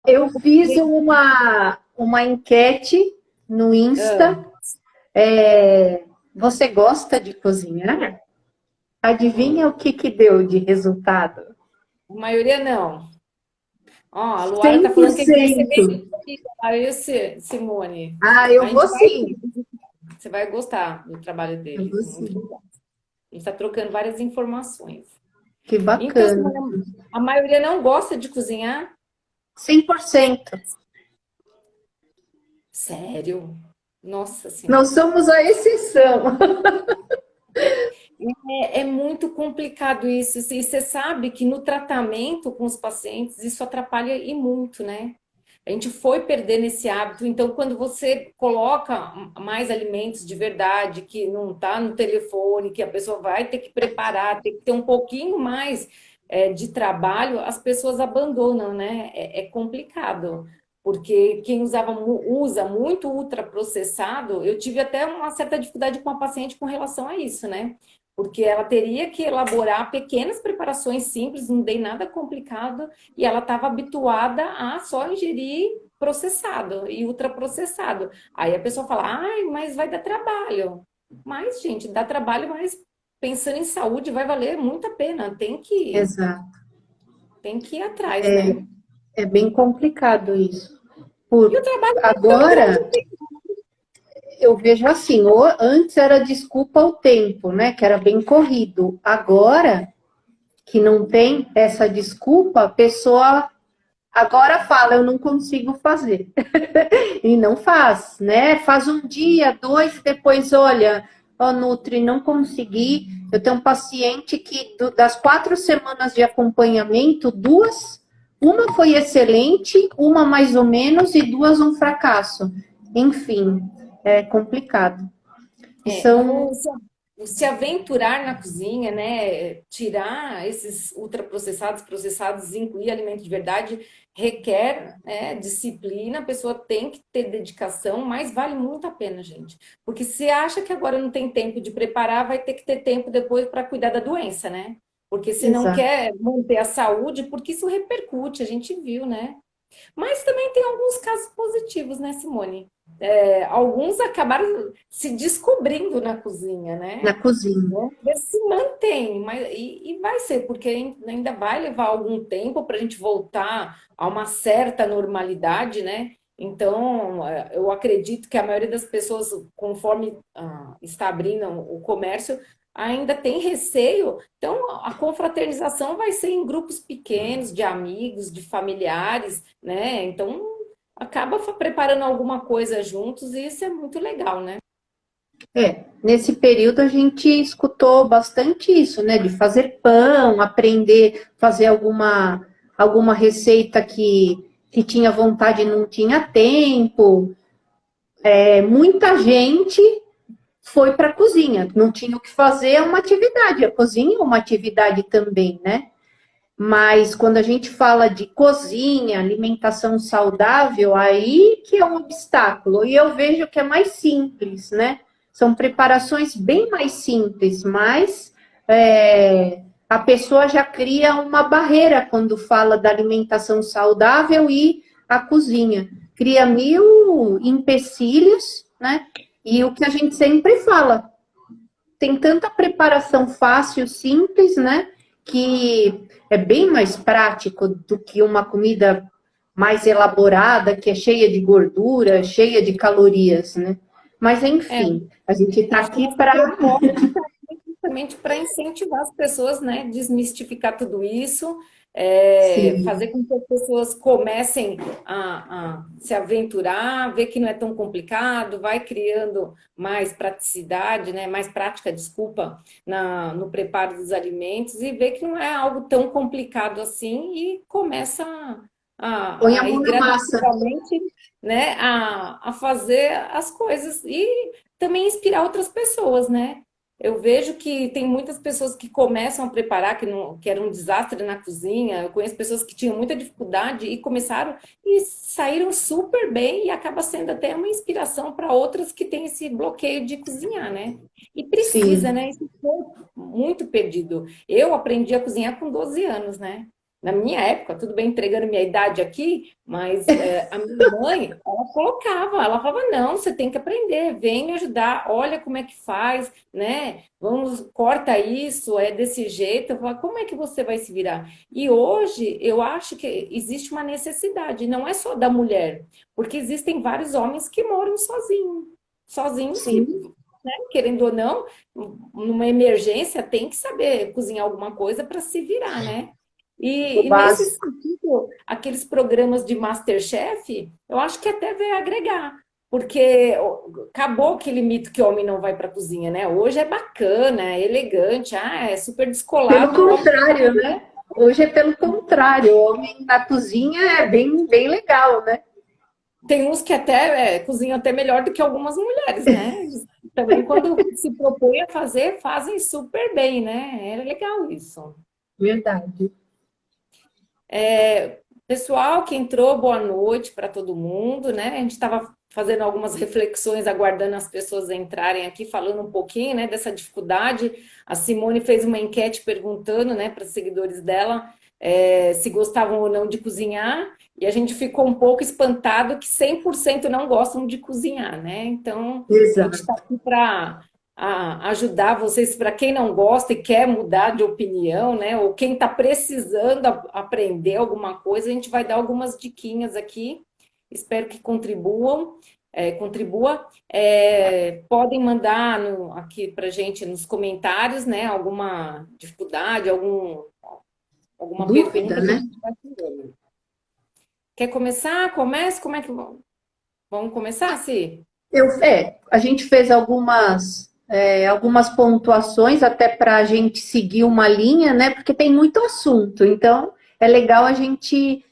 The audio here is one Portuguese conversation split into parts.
Eu fiz uma enquete no Ah, Insta. Você gosta de cozinhar? Adivinha o que deu de resultado? a maioria não. Ó, a Luara cem tá por falando que a gente vai ser bem cento. recebida. Aí, Simone, Ah, eu a gente vou vai, sim. você vai gostar do trabalho Eu deles. vou Muito sim. legal. A gente está trocando várias informações. Que Então, bacana. Simone, a maioria não gosta de cozinhar? 100%. Sério? Nossa Nós Senhora. somos a exceção. É muito complicado isso. E você sabe que no tratamento com os pacientes isso atrapalha e muito, né? A gente foi perdendo esse hábito. Então, quando você coloca mais alimentos de verdade, que não está no telefone, que a pessoa vai ter que preparar, tem que ter um pouquinho mais de trabalho, as pessoas abandonam, né? É complicado. Porque quem usa muito ultraprocessado, eu tive até uma certa dificuldade com a paciente com relação a isso, né? Porque ela teria que elaborar pequenas preparações simples, não dei nada complicado, e ela estava habituada a só ingerir processado e ultraprocessado. Aí a pessoa fala, ai, mas vai dar trabalho. Mas, gente, dá trabalho, mas pensando em saúde vai valer muito a pena. Exato. Tem que ir atrás, né? É bem complicado isso. E o Por trabalho não é tão grande agora, assim. eu vejo assim, antes era desculpa o tempo, né? Que era bem corrido. Agora, que não tem essa desculpa, a pessoa agora fala, eu não consigo fazer. E não faz, né? Faz um dia, dois, depois olha, ó, Nutri, não consegui. Eu tenho um paciente que das 4 semanas de acompanhamento, uma foi excelente, uma mais ou menos e duas um fracasso. Enfim, é complicado. E É, são, o se aventurar na cozinha, né? Tirar esses ultraprocessados, processados, incluir alimento de verdade, requer disciplina, a pessoa tem que ter dedicação, mas vale muito a pena, gente. Porque se acha que agora não tem tempo de preparar, vai ter que ter tempo depois para cuidar da doença, né? Porque se não exato. quer manter a saúde, porque isso repercute, a gente viu, né? Mas também tem alguns casos positivos, né, Simone? Alguns acabaram se descobrindo na cozinha, Na né? cozinha. Vamos ver se mantém, mas e vai ser, porque ainda vai levar algum tempo para a gente voltar a uma certa normalidade, né? Então, eu acredito que a maioria das pessoas, conforme está abrindo o comércio, ainda tem receio. Então, a confraternização vai ser em grupos pequenos, de amigos, de familiares, né? Então, acaba preparando alguma coisa juntos e isso é muito legal, né? Nesse período a gente escutou bastante isso, né? De fazer pão, aprender a fazer alguma receita que tinha vontade e não tinha tempo. Muita gente foi para a cozinha, não tinha o que fazer, é uma atividade. A cozinha é uma atividade também, né? Mas quando a gente fala de cozinha, alimentação saudável, aí que é um obstáculo. E eu vejo que é mais simples, né? São preparações bem mais simples, mas a pessoa já cria uma barreira quando fala da alimentação saudável e a cozinha. Cria mil empecilhos, né? E o que a gente sempre fala, tem tanta preparação fácil, simples, né? Que é bem mais prático do que uma comida mais elaborada, que é cheia de gordura, cheia de calorias, né? Mas É, enfim, a gente está acho que o aqui nosso para. propósito é justamente para incentivar as pessoas, né? Desmistificar tudo isso, Sim, fazer com que as pessoas comecem a se aventurar, ver que não é tão complicado, vai criando mais praticidade, né? Mais prática, desculpa, no preparo dos alimentos e ver que não é algo tão complicado assim e começa põe a a ir mão na massa. gradativamente, né? A fazer as coisas e também inspirar outras pessoas, né? Eu vejo que tem muitas pessoas que começam a preparar, que era um desastre na cozinha. Eu conheço pessoas que tinham muita dificuldade e começaram e saíram super bem e acaba sendo até uma inspiração para outras que têm esse bloqueio de cozinhar, né? E precisa, Sim, né? Isso foi muito perdido. Eu aprendi a cozinhar com 12 anos, né? Na minha época, tudo bem entregando minha idade aqui, mas a minha mãe, ela falava, não, você tem que aprender, vem me ajudar, olha como é que faz, né? Vamos, corta isso, é desse jeito. Eu falava, como é que você vai se virar? E hoje eu acho que existe uma necessidade, não é só da mulher, porque existem vários homens que moram sozinhos e, Sim, né, querendo ou não, numa emergência tem que saber cozinhar alguma coisa para se virar, né? o E nesse básico. sentido, aqueles programas de MasterChef, eu acho que até vai agregar, porque acabou aquele mito que o homem não vai para a cozinha, né? Hoje é bacana, é elegante, é super Pelo descolado, o homem. contrário, né? Hoje é pelo contrário, o homem na cozinha é bem, bem legal, né? Tem uns que até cozinham até melhor do que algumas mulheres, né? Eles também, quando se propõem a fazer, fazem super bem, né? É legal isso. Verdade. Pessoal que entrou, boa noite para todo mundo, né? A gente estava fazendo algumas reflexões, aguardando as pessoas entrarem aqui, falando um pouquinho, né, dessa dificuldade. A Simone fez uma enquete perguntando, né, para os seguidores dela, se gostavam ou não de cozinhar, e a gente ficou um pouco espantado que 100% não gostam de cozinhar, né? Então, a gente está Exato. aqui para ajudar vocês, para quem não gosta e quer mudar de opinião, né? Ou quem está precisando aprender alguma coisa, a gente vai dar algumas diquinhas aqui. Espero que contribua. Podem mandar aqui para a gente nos comentários, né? Alguma dificuldade, alguma Dúvida, pergunta que a né? gente vai fazer. Quer começar? Comece? Como é que vamos começar, Si? A gente fez algumas pontuações até para a gente seguir uma linha, né? Porque tem muito assunto, então é legal a gente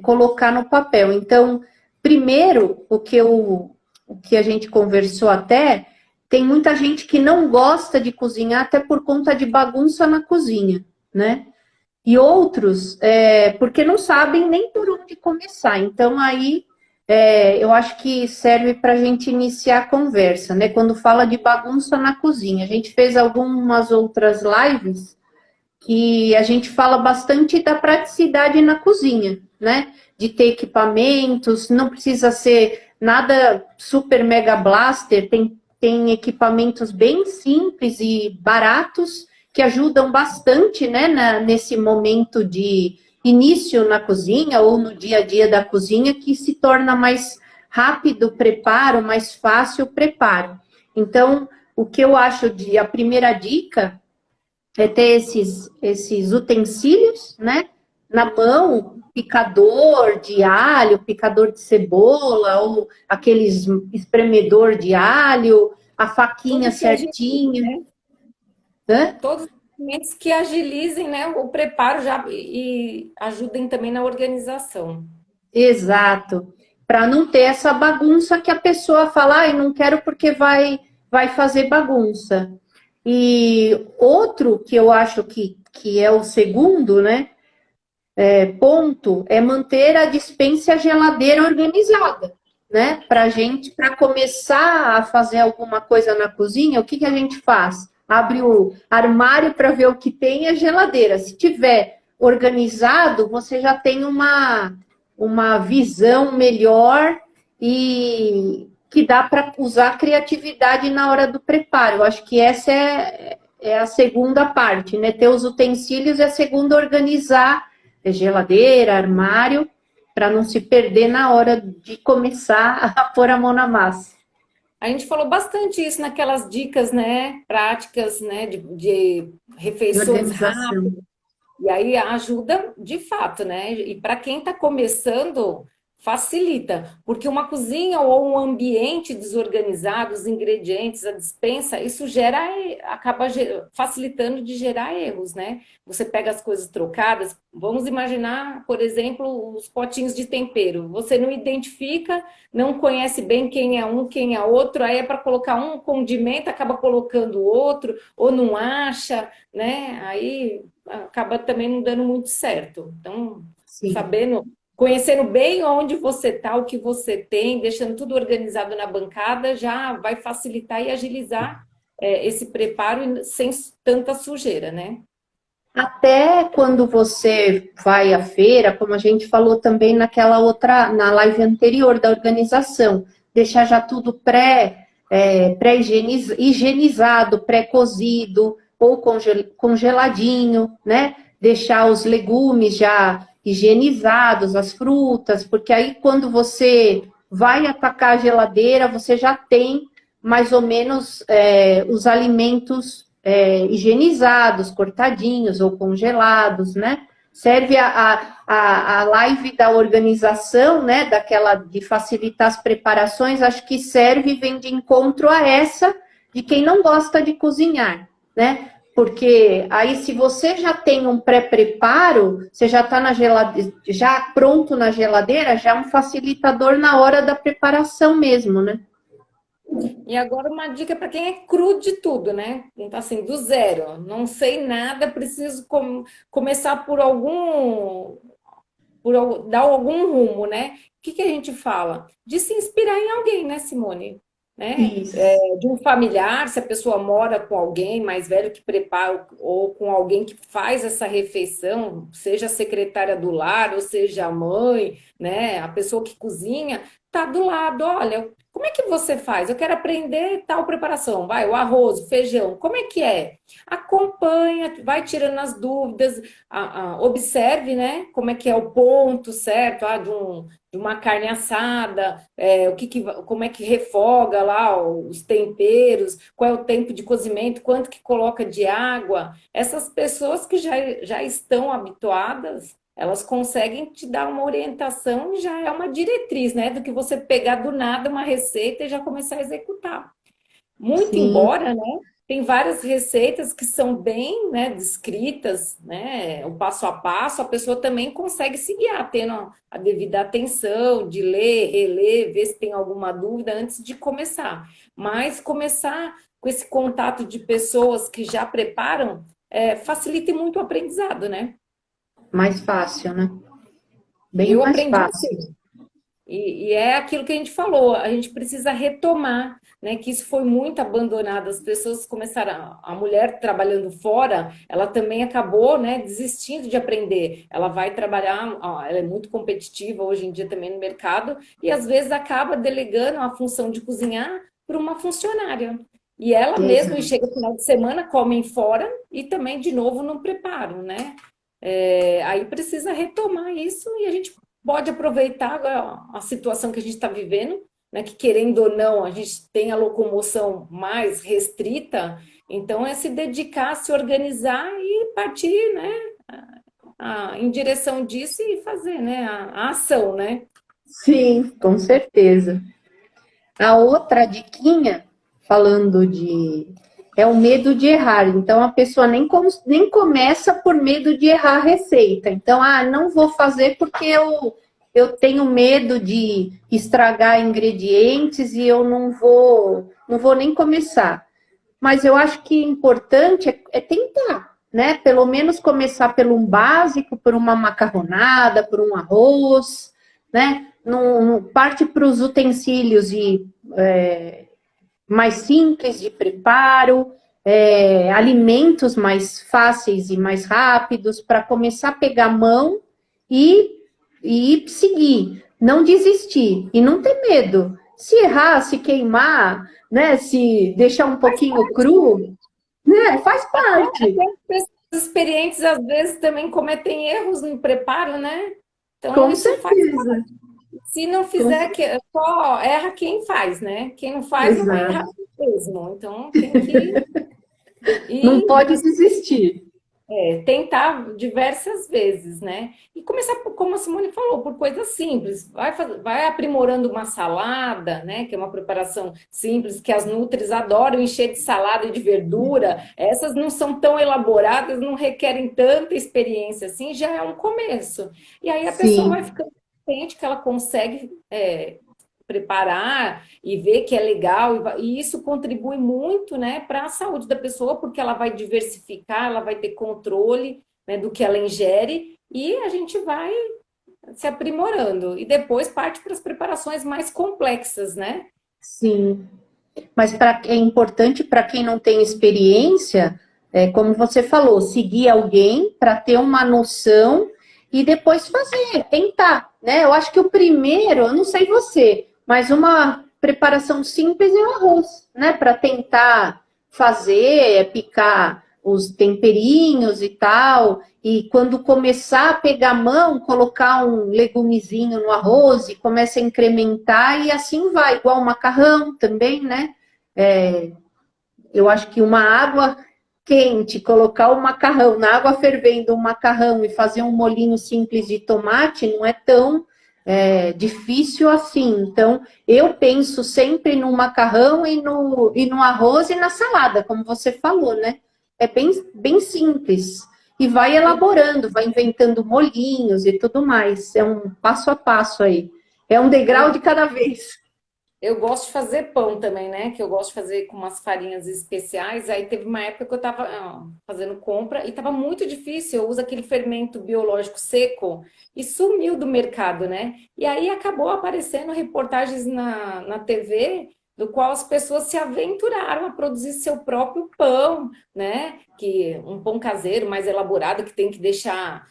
colocar no papel. Então, primeiro, o que a gente conversou até, tem muita gente que não gosta de cozinhar até por conta de bagunça na cozinha, né? E outros, porque não sabem nem por onde começar. Então, aí, eu acho que serve para a gente iniciar a conversa, né? Quando fala de bagunça na cozinha. A gente fez algumas outras lives que a gente fala bastante da praticidade na cozinha, né? De ter equipamentos, não precisa ser nada super mega blaster, tem equipamentos bem simples e baratos que ajudam bastante, né, nesse momento de início na cozinha ou no dia a dia da cozinha, que se torna mais rápido o preparo, mais fácil o preparo. Então, o que eu acho a primeira dica é ter esses utensílios, né? Na mão, picador de alho, picador de cebola, ou aqueles espremedor de alho, a faquinha Tudo que a gente, certinha, né? né? Todos os movimentos que agilizem, né, o preparo já e ajudem também na organização. Exato. Para não ter essa bagunça que a pessoa fala, ai, não quero porque vai fazer bagunça. E outro que eu acho que é o segundo, né? Ponto é manter a despensa e a geladeira organizada, né? Para gente, para começar a fazer alguma coisa na cozinha, o que, que a gente faz? Abre o armário para ver o que tem e a geladeira. Se tiver organizado, você já tem uma visão melhor e que dá para usar a criatividade na hora do preparo. Eu acho que essa é a segunda parte, né? Ter os utensílios e a segunda organizar geladeira, armário, para não se perder na hora de começar a pôr a mão na massa. A gente falou bastante isso naquelas dicas, né, práticas, né, de De refeições organização. rápidas. E aí ajuda de fato, né? E para quem está começando, facilita, porque uma cozinha ou um ambiente desorganizado, os ingredientes, a despensa, isso acaba facilitando de gerar erros, né? Você pega as coisas trocadas, vamos imaginar, por exemplo, os potinhos de tempero. Você não identifica, não conhece bem quem é um, quem é outro, aí é para colocar um condimento, acaba colocando outro, ou não acha, né? Aí acaba também não dando muito certo. Então, Sim. conhecendo bem onde você está, o que você tem, deixando tudo organizado na bancada, já vai facilitar e agilizar esse preparo sem tanta sujeira, né? Até quando você vai à feira, como a gente falou também na live anterior da organização, deixar já tudo higienizado, pré-cozido ou congeladinho, né? Deixar os legumes já higienizados, as frutas, porque aí quando você vai atacar a geladeira, você já tem mais ou menos os alimentos higienizados, cortadinhos ou congelados, né? Serve a live da organização, né? Daquela de facilitar as preparações, acho que serve e vem de encontro a essa de quem não gosta de cozinhar, né? Porque aí, se você já tem um pré-preparo, você já está na geladeira, já pronto na geladeira, já é um facilitador na hora da preparação mesmo, né? E agora uma dica para quem é cru de tudo, né? Então, assim, do zero, não sei nada, preciso começar dar algum rumo, né? O que a gente fala? De se inspirar em alguém, né, Simone? Né? Isso. De um familiar, se a pessoa mora com alguém mais velho que prepara, ou com alguém que faz essa refeição, seja a secretária do lar, ou seja a mãe, né? A pessoa que cozinha, tá do lado, olha, como é que você faz? Eu quero aprender tal preparação, vai, o arroz, o feijão, como é que é? Acompanha, vai tirando as dúvidas, observe, né? Como é que é o ponto certo, de uma carne assada, como é que refoga lá os temperos, qual é o tempo de cozimento, quanto que coloca de água. Essas pessoas que já estão habituadas, elas conseguem te dar uma orientação, já é uma diretriz, né? Do que você pegar do nada uma receita e já começar a executar. Muito Sim. embora, né? Tem várias receitas que são bem, né, descritas, né, o passo a passo, a pessoa também consegue se guiar, tendo a devida atenção de ler, reler, ver se tem alguma dúvida antes de começar. Mas começar com esse contato de pessoas que já preparam, facilita muito o aprendizado, né? Mais fácil, né? Bem Eu mais aprendi fácil. assim. E é aquilo que a gente falou, a gente precisa retomar, né? Que isso foi muito abandonado. As pessoas começaram, a mulher trabalhando fora, ela também acabou, né, desistindo de aprender. Ela vai trabalhar, ó, ela é muito competitiva hoje em dia também no mercado, e às vezes acaba delegando a função de cozinhar para uma funcionária. E ela mesma Exato. chega no final de semana, come fora e também, de novo, não preparo, né? Aí precisa retomar isso e a gente pode aproveitar a situação que a gente está vivendo, né, que querendo ou não, a gente tem a locomoção mais restrita, então é se dedicar, se organizar e partir, né, em direção disso e fazer, né, a ação, né? Sim, com certeza. A outra diquinha, falando de. É o medo de errar. Então, a pessoa nem começa por medo de errar a receita. Então, não vou fazer porque eu tenho medo de estragar ingredientes e eu não vou nem começar. Mas eu acho que importante é tentar, né? Pelo menos começar pelo um básico, por uma macarronada, por um arroz, né? Não parte para os utensílios mais simples de preparo, alimentos mais fáceis e mais rápidos, para começar a pegar a mão e seguir, não desistir e não ter medo. Se errar, se queimar, né? Se deixar um pouquinho cru, né? Faz parte. Até pessoas experientes às vezes também cometem erros no preparo, né? Então Com isso faz certeza. parte. Se não Com... fizer, só erra quem faz, né? Quem não faz não vai errar Exato. mesmo. Então tem que Não ir pode desistir. tentar diversas vezes, né? E começar, como a Simone falou, por coisas simples. Vai aprimorando uma salada, né? Que é uma preparação simples, que as nutris adoram encher de salada e de verdura. Essas não são tão elaboradas, não requerem tanta experiência assim, já é um começo. E aí a pessoa vai Sim, ficando consciente que ela consegue preparar e ver que é legal, e isso contribui muito, né, para a saúde da pessoa, porque ela vai diversificar, ela vai ter controle, né, do que ela ingere, e a gente vai se aprimorando. E depois parte para as preparações mais complexas, né? sim. Mas é importante para quem não tem experiência, como você falou, seguir alguém para ter uma noção e depois fazer, tentar, né? Eu acho que o primeiro, eu não sei você, mas uma preparação simples é o arroz, né? Para tentar fazer, picar os temperinhos e tal, e quando começar a pegar a mão, colocar um legumezinho no arroz e começa a incrementar e assim vai, igual o macarrão também, né? Eu acho que uma água quente, colocar o macarrão na água fervendo, o macarrão e fazer um molhinho simples de tomate não é tão difícil assim. Então, eu penso sempre no macarrão e no arroz e na salada, como você falou, né? É bem simples. E vai elaborando, vai inventando molhinhos e tudo mais. É um passo a passo aí. É um degrau de cada vez. Eu gosto de fazer pão também, né? Que eu gosto de fazer com umas farinhas especiais. Aí teve uma época que eu estava fazendo compra e estava muito difícil. Eu uso aquele fermento biológico seco e sumiu do mercado, né? E aí acabou aparecendo reportagens na TV do qual as pessoas se aventuraram a produzir seu próprio pão, né? Que um pão caseiro mais elaborado que tem que deixar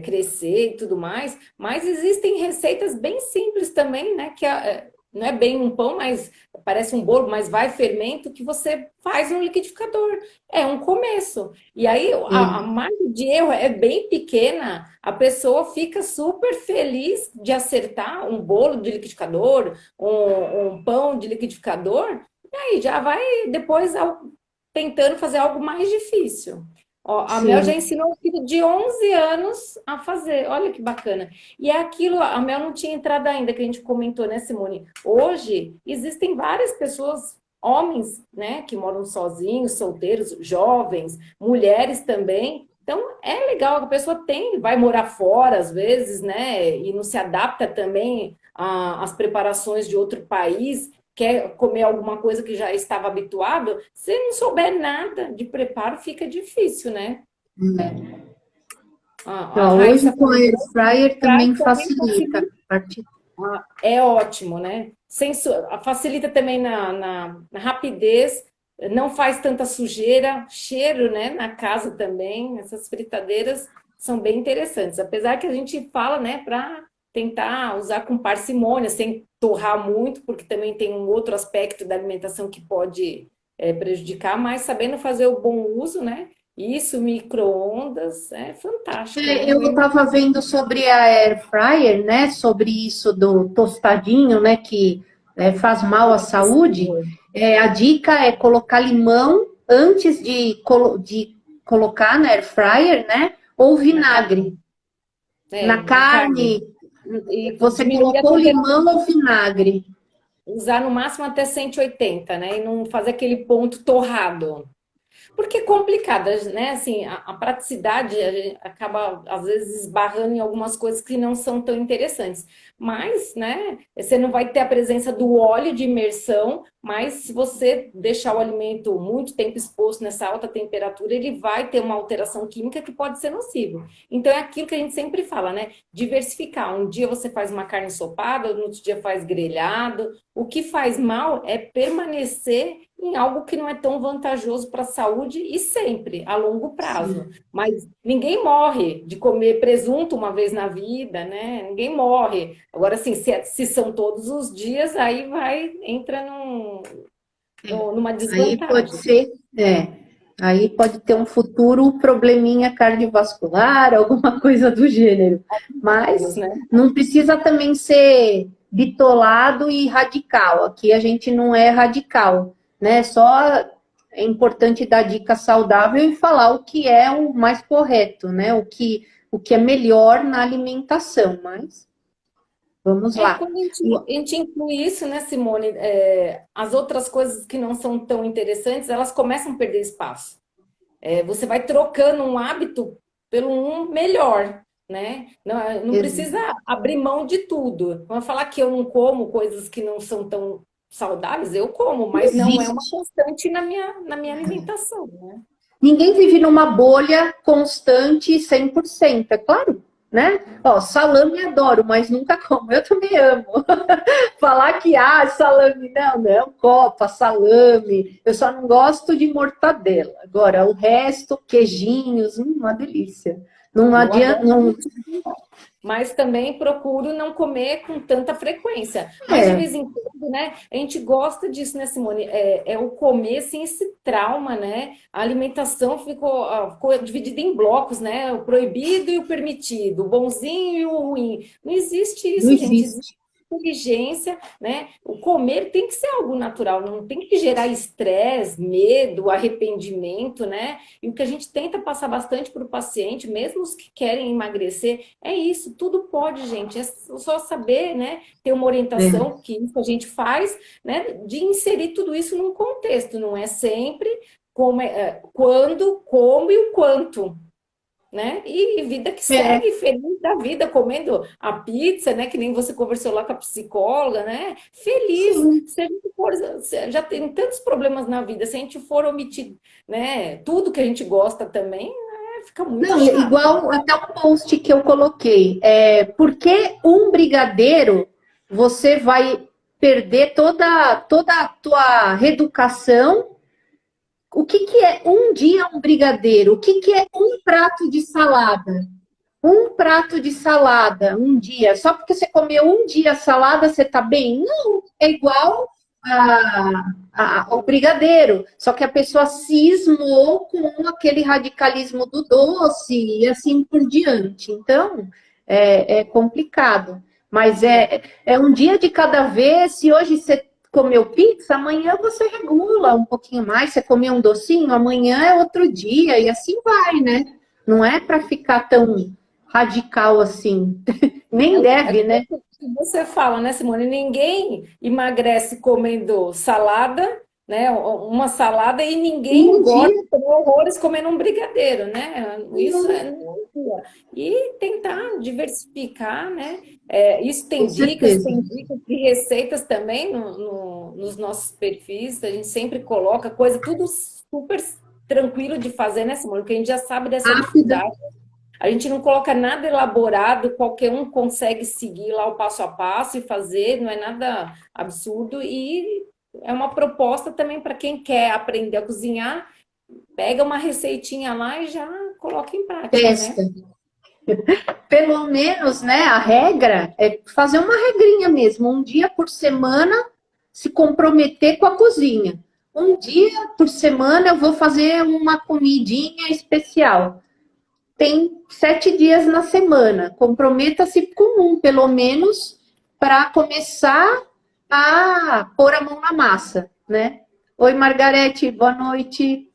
crescer e tudo mais. Mas existem receitas bem simples também, né? Não é bem um pão, mas parece um bolo, mas vai fermento que você faz no liquidificador. É um começo. E aí a margem de erro é bem pequena, a pessoa fica super feliz de acertar um bolo de liquidificador, um pão de liquidificador, e aí já vai depois tentando fazer algo mais difícil. Ó, a Mel já Sim. ensinou um filho de 11 anos a fazer. Olha que bacana. E é aquilo, a Mel não tinha entrado ainda, que a gente comentou, né, Simone? Hoje, existem várias pessoas, homens, né, que moram sozinhos, solteiros, jovens, mulheres também. Então, é legal, a pessoa vai morar fora, às vezes, né, e não se adapta também às preparações de outro país, quer comer alguma coisa que já estava habituado, se não souber nada de preparo, fica difícil, né? A Hoje Raíssa com a falou que air fryer também também facilita. é ótimo, né? Facilita também na rapidez, não faz tanta sujeira, cheiro, né? Na casa também, essas fritadeiras são bem interessantes. Apesar que a gente fala, né, para tentar usar com parcimônia, sem torrar muito, porque também tem um outro aspecto da alimentação que pode prejudicar, mas sabendo fazer o bom uso, né? Isso, micro-ondas, é fantástico, né? Eu estava vendo sobre a air fryer, né? Sobre isso do tostadinho, né? Que faz mal à saúde. A dica é colocar limão antes de colocar na air fryer, né? Ou Na vinagre. carne. Na Na carne. carne, E você diminuir a colocou limão temperatura. ou vinagre. Usar no máximo até 180, né? E não fazer aquele ponto torrado. Porque é complicado, né? Assim, a praticidade a gente acaba, às vezes, esbarrando em algumas coisas que não são tão interessantes. Mas, né, você não vai ter a presença do óleo de imersão, mas se você deixar o alimento muito tempo exposto nessa alta temperatura, ele vai ter uma alteração química que pode ser nocivo. Então, é aquilo que a gente sempre fala, né? Diversificar. Um dia você faz uma carne ensopada, no outro dia faz grelhado. O que faz mal é permanecer em algo que não é tão vantajoso para a saúde e sempre, a longo prazo. Sim. Mas ninguém morre de comer presunto uma vez na vida, né? Ninguém morre. Agora, assim, se são todos os dias, aí entra numa Aí pode desvantagem. ser, aí pode ter um futuro probleminha cardiovascular, alguma coisa do gênero. Mas Né? não precisa também ser bitolado e radical. Aqui a gente não é radical, né? Só é importante dar dica saudável e falar o que é o mais correto, né? O que é melhor na alimentação, mas vamos lá. Quando a gente inclui isso, né, Simone, as outras coisas que não são tão interessantes, elas começam a perder espaço. Você vai trocando um hábito pelo um melhor, né? Não precisa abrir mão de tudo. Vamos falar que eu não como coisas que não são tão saudáveis, eu como, Não mas não é uma existe. constante na minha alimentação, né? Ninguém vive numa bolha constante 100%, é claro. né? Ó, salame adoro, mas nunca como. Eu também amo. Falar que, salame, não, copa, salame. Eu só não gosto de mortadela. Agora, o resto, queijinhos, uma delícia. Não Eu adianta, adoro, não, mas também procuro não comer com tanta frequência. Mas de é, vez em quando, né? A gente gosta disso, né, Simone? É o comer sem esse trauma, né? A alimentação ficou dividida em blocos, né? O proibido e o permitido, o bonzinho e o ruim. Não existe não isso, gente. Existe existe. inteligência, né? O comer tem que ser algo natural, não tem que gerar estresse, medo, arrependimento, né? E o que a gente tenta passar bastante para o paciente, mesmo os que querem emagrecer, é isso, tudo pode, gente. É só saber, né? Ter uma É. orientação, que isso a gente faz, né? De inserir tudo isso num contexto, não é sempre como quando, como e o quanto, né? E vida que É, segue, feliz da vida, comendo a pizza, né? Que nem você conversou lá com a psicóloga, né? Feliz. sim. Se a gente for, já tem tantos problemas na vida, se a gente for omitir, né? Tudo que a gente gosta também, fica muito Não, chato. igual até o post que eu coloquei. Por que um brigadeiro você vai perder toda a tua reeducação? O que, que é um dia um brigadeiro? O que, que é um prato de salada? Um prato de salada, um dia. Só porque você comeu um dia salada, você tá bem? Não, é igual ao brigadeiro. Só que a pessoa cismou com aquele radicalismo do doce e assim por diante. Então, é complicado. Mas é um dia de cada vez. Se hoje você comeu pizza, amanhã você regula um pouquinho mais. Você comeu um docinho, amanhã é outro dia. E assim vai, né? Não é para ficar tão radical assim. Nem É deve, né? como você fala, né, Simone? Ninguém emagrece comendo salada, né? Uma salada e ninguém Um dia. engorda com horrores comendo um brigadeiro, né? Isso é Não, no dia. E tentar diversificar, né? Isso com certeza. tem dicas de receitas também nos nossos perfis. A gente sempre coloca coisa tudo super tranquilo de fazer, né, Simone? Porque a gente já sabe dessa Rápida. dificuldade. A gente não coloca nada elaborado, qualquer um consegue seguir lá o passo a passo e fazer, não é nada absurdo. E é uma proposta também para quem quer aprender a cozinhar, pega uma receitinha lá e já coloca em prática, né? Testa. Pelo menos, né, a regra é fazer uma regrinha mesmo. Um dia por semana se comprometer com a cozinha. Um dia por semana eu vou fazer uma comidinha especial. Tem 7 dias na semana. Comprometa-se com um, pelo menos, para começar a pôr a mão na massa, né? Oi, Margarete, boa noite.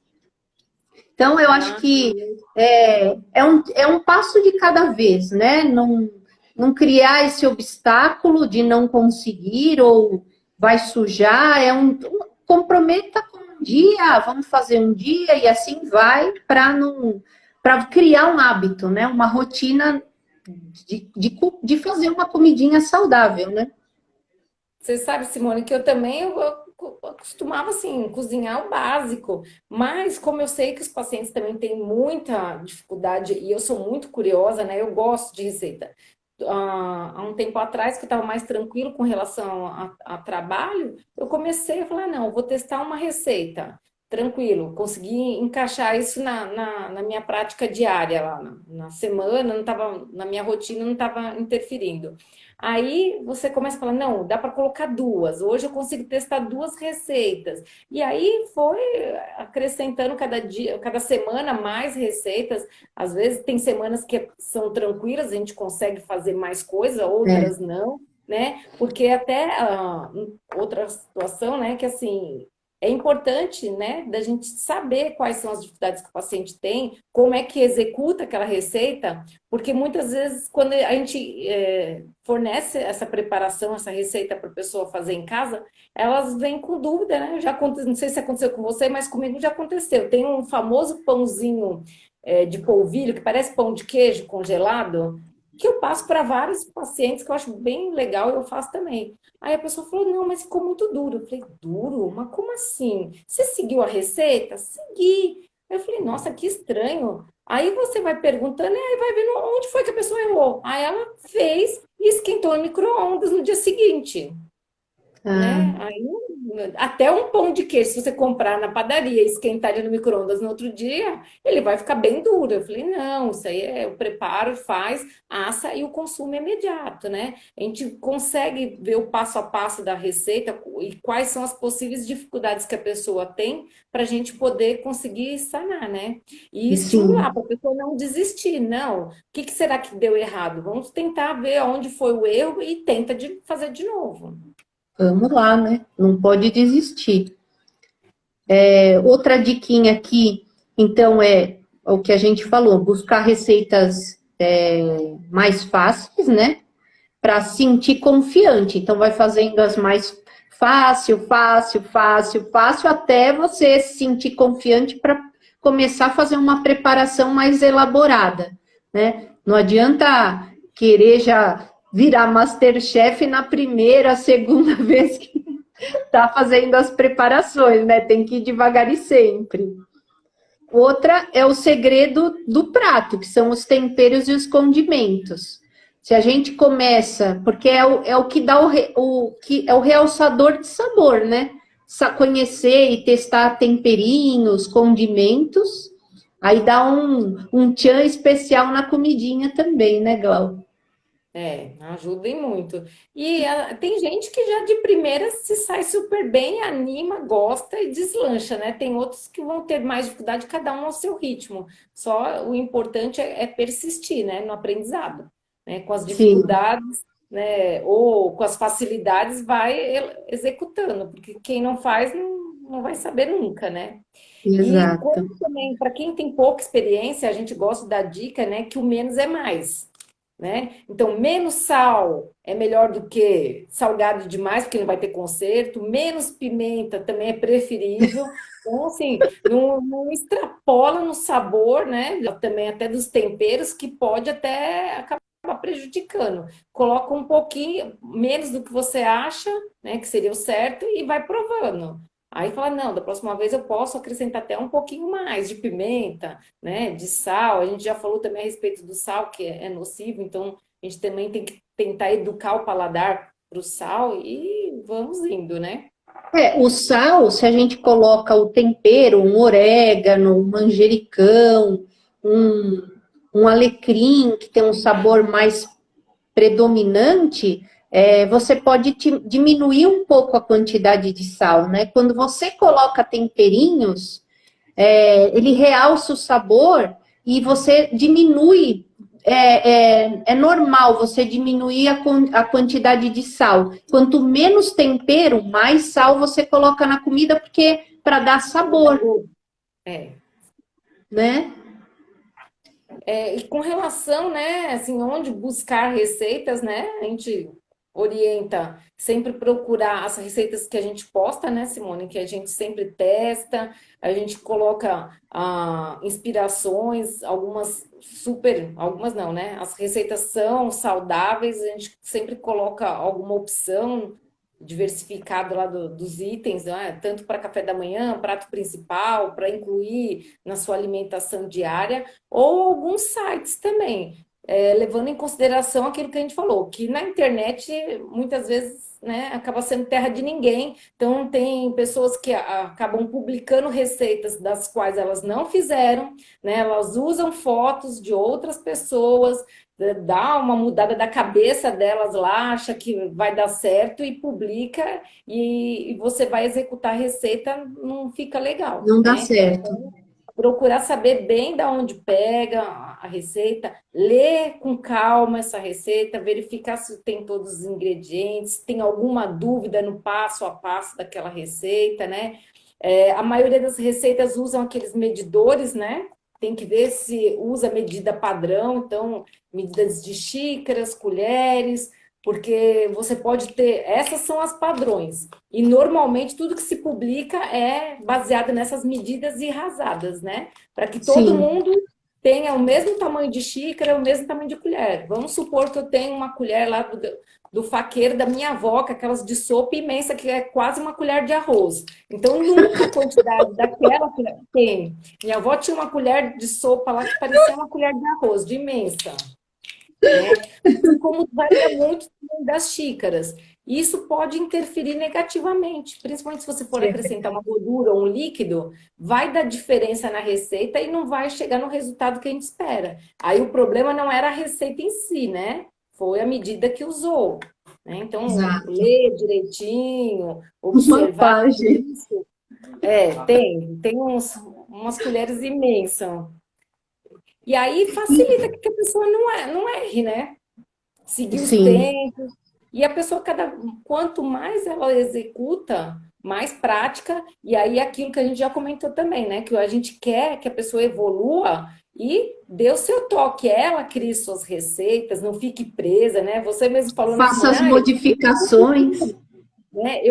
Então, eu acho Ah, que é um passo de cada vez, né? Não criar esse obstáculo de não conseguir ou vai sujar. Comprometa com um dia, vamos fazer um dia e assim vai para criar um hábito, né? Uma rotina de fazer uma comidinha saudável, né? você sabe, Simone, que eu também eu costumava assim cozinhar o básico, mas como eu sei que os pacientes também têm muita dificuldade e eu sou muito curiosa, né? Eu gosto de receita. Há um tempo atrás, que eu estava mais tranquilo com relação a trabalho, eu comecei a falar, não, vou testar uma receita. Tranquilo, consegui encaixar isso na minha prática diária lá na semana, não estava na minha rotina, não estava interferindo. Aí você começa a falar, não, dá para colocar duas. Hoje eu consigo testar duas receitas. E aí foi acrescentando cada dia, cada semana mais receitas. Às vezes tem semanas que são tranquilas, a gente consegue fazer mais coisa, É, outras não, né? Porque até outra situação, né, que assim, é importante, né, da gente saber quais são as dificuldades que o paciente tem, como é que executa aquela receita, porque muitas vezes quando a gente fornece essa preparação, essa receita para a pessoa fazer em casa, elas vêm com dúvida, né? Já não sei se aconteceu com você, mas comigo já aconteceu. Tem um famoso pãozinho de polvilho, que parece pão de queijo congelado, que eu passo para vários pacientes, que eu acho bem legal, eu faço também. Aí a pessoa falou, não, mas ficou muito duro. Eu falei, duro? Mas como assim? Você seguiu a receita? Segui. Eu falei, nossa, que estranho. Aí você vai perguntando e aí vai vendo onde foi que a pessoa errou. Aí ela fez e esquentou no micro-ondas no dia seguinte, Ah, né? Aí, até um pão de queijo, se você comprar na padaria e esquentar ele no micro-ondas no outro dia, ele vai ficar bem duro. Eu falei, não, isso aí é o preparo, faz, assa e o consumo é imediato, né? A gente consegue ver o passo a passo da receita e quais são as possíveis dificuldades que a pessoa tem para a gente poder conseguir sanar, né? E estimular sim, para a pessoa não desistir, não. O que será que deu errado? Vamos tentar ver onde foi o erro e tenta fazer de novo. vamos lá, né? Não pode desistir. Outra diquinha aqui, então, é o que a gente falou, buscar receitas mais fáceis, né? Para sentir confiante. Então, vai fazendo as mais fácil, fácil, fácil, fácil, até você se sentir confiante para começar a fazer uma preparação mais elaborada, né? Não adianta querer já virar MasterChef na primeira, segunda vez que tá fazendo as preparações, né? Tem que ir devagar e sempre. Outra é o segredo do prato, que são os temperos e os condimentos. Se a gente começa, porque é o que dá que é o realçador de sabor, né? Conhecer e testar temperinhos, condimentos, aí dá um tchan especial na comidinha também, né, Glau? É, ajudem muito. E tem gente que já de primeira se sai super bem, anima, gosta e deslancha, né? Tem outros que vão ter mais dificuldade, cada um ao seu ritmo. Só o importante é persistir, né, no aprendizado, né? Com as Sim, dificuldades, né, ou com as facilidades, vai executando, porque quem não faz não vai saber nunca, né? E exato. como também, para quem tem pouca experiência, a gente gosta da dica, né, que o menos é mais, né? Então, menos sal é melhor do que salgado demais, porque não vai ter conserto, menos pimenta também é preferível. Então, assim, não extrapola no sabor, né? Também até dos temperos, que pode até acabar prejudicando. Coloca um pouquinho menos do que você acha, né, que seria o certo, e vai provando. Aí fala, não, da próxima vez eu posso acrescentar até um pouquinho mais de pimenta, né, de sal. A gente já falou também a respeito do sal, que é nocivo, então a gente também tem que tentar educar o paladar para o sal e vamos indo, né? O sal, se a gente coloca o tempero, um orégano, um manjericão, um, um alecrim, que tem um sabor mais predominante, você pode diminuir um pouco a quantidade de sal, né? Quando você coloca temperinhos, ele realça o sabor e você diminui. É normal você diminuir a quantidade de sal. Quanto menos tempero, mais sal você coloca na comida, porque para dar sabor, É. né? E com relação, né, assim, onde buscar receitas, né, a gente orienta sempre procurar as receitas que a gente posta, né, Simone, que a gente sempre testa, a gente coloca inspirações, algumas não, né, as receitas são saudáveis, a gente sempre coloca alguma opção diversificada lá dos itens, né, tanto para café da manhã, prato principal, para incluir na sua alimentação diária, ou alguns sites também, levando em consideração aquilo que a gente falou, que na internet muitas vezes, né, acaba sendo terra de ninguém, então tem pessoas que acabam publicando receitas das quais elas não fizeram, né, elas usam fotos de outras pessoas, dá uma mudada da cabeça delas lá, acha que vai dar certo e publica, e você vai executar a receita, não fica legal, Não dá né? certo. Procurar saber bem da onde pega a receita, ler com calma essa receita, verificar se tem todos os ingredientes, se tem alguma dúvida no passo a passo daquela receita, né? A maioria das receitas usam aqueles medidores, né? Tem que ver se usa medida padrão, então, medidas de xícaras, colheres, porque você pode ter, essas são as padrões. E normalmente tudo que se publica é baseado nessas medidas e rasadas, né? Para que todo Sim. mundo tenha o mesmo tamanho de xícara, o mesmo tamanho de colher. Vamos supor que eu tenho uma colher lá do faqueiro da minha avó, que é aquelas de sopa imensa, que é quase uma colher de arroz. Então, nunca a quantidade daquela tem. Minha avó tinha uma colher de sopa lá que parecia uma colher de arroz, de imensa. Né? Como varia muito das xícaras. Isso pode interferir negativamente, principalmente se você for acrescentar uma gordura ou um líquido, vai dar diferença na receita e não vai chegar no resultado que a gente espera. Aí o problema não era a receita em si, né? Foi a medida que usou. Né? Então, Exato. ler direitinho, Uma observar página. isso. Tem umas colheres imensas. E aí facilita que a pessoa não erre, né? Seguir os Sim. tempos. E a pessoa, quanto mais ela executa, mais prática, e aí aquilo que a gente já comentou também, né? Que a gente quer que a pessoa evolua e dê o seu toque. Ela crie suas receitas, não fique presa, né? Você mesmo falou na Faça as semana, modificações. né?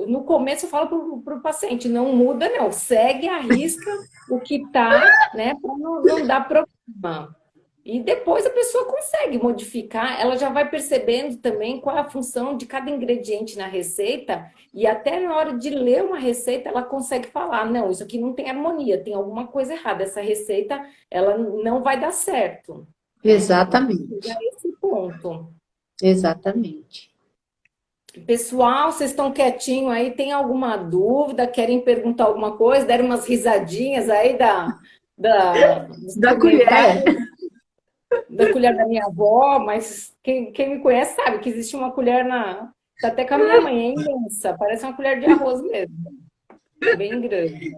No começo eu falo para o paciente, não muda, não, segue, arrisca o que tá, né? Para não dar problema. E depois a pessoa consegue modificar, ela já vai percebendo também qual é a função de cada ingrediente na receita, e até na hora de ler uma receita, ela consegue falar, não, isso aqui não tem harmonia, tem alguma coisa errada, essa receita, ela não vai dar certo. Exatamente. É esse ponto. Exatamente. Pessoal, vocês estão quietinho aí, tem alguma dúvida, querem perguntar alguma coisa, deram umas risadinhas aí dos Da colher. da colher da minha avó, mas quem me conhece sabe que existe uma colher tá até com a minha mãe, é imensa, parece uma colher de arroz mesmo, bem grande.